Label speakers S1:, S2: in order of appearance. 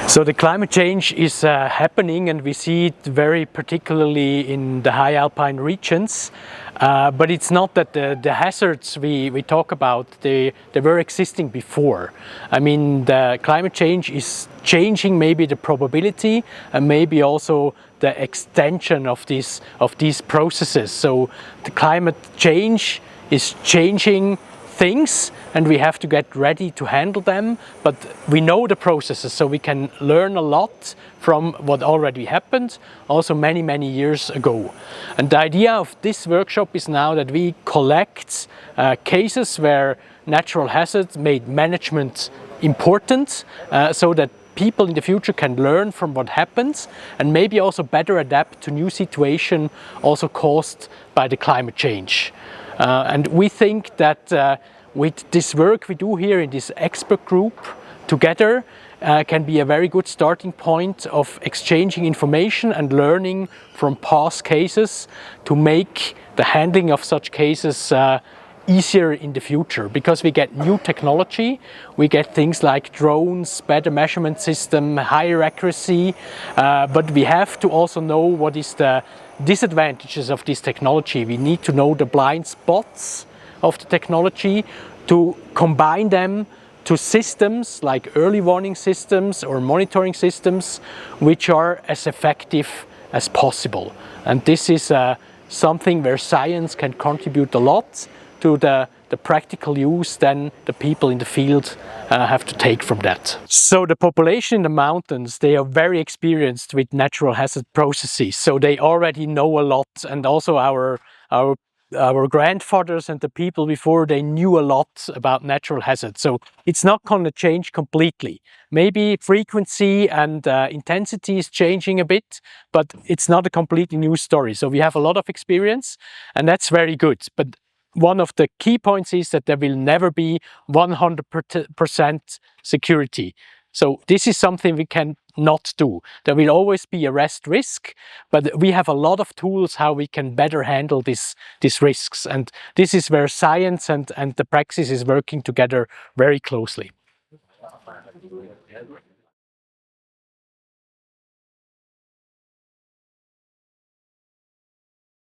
S1: So the climate change is happening, and we see it very particularly in the high Alpine regions. But it's not that the hazards we talk about, they were existing before. I mean, the climate change is changing maybe the probability and maybe also the extension of these processes. So the climate change is changing things, and we have to get ready to handle them, but we know the processes, so we can learn a lot from what already happened also many years ago. And the idea of this workshop is now that we collect cases where natural hazards made management important, so that people in the future can learn from what happens and maybe also better adapt to new situations also caused by the climate change. And we think that with this work we do here in this expert group together can be a very good starting point of exchanging information and learning from past cases to make the handling of such cases easier in the future, because we get new technology, we get things like drones, better measurement system, higher accuracy, but we have to also know what is the disadvantages of this technology. We need to know the blind spots of the technology to combine them to systems like early warning systems or monitoring systems which are as effective as possible. And this is something where science can contribute a lot to the practical use then the people in the field have to take from that. So the population in the mountains, they are very experienced with natural hazard processes, so they already know a lot, and also our grandfathers and the people before, they knew a lot about natural hazards. So it's not going to change completely. Maybe frequency and intensity is changing a bit, but it's not a completely new story. So we have a lot of experience, and that's very good. But one of the key points is that there will never be 100% security. So this is something we can not do. There will always be a risk, but we have a lot of tools how we can better handle these risks. And this is where science and the praxis is working together very closely.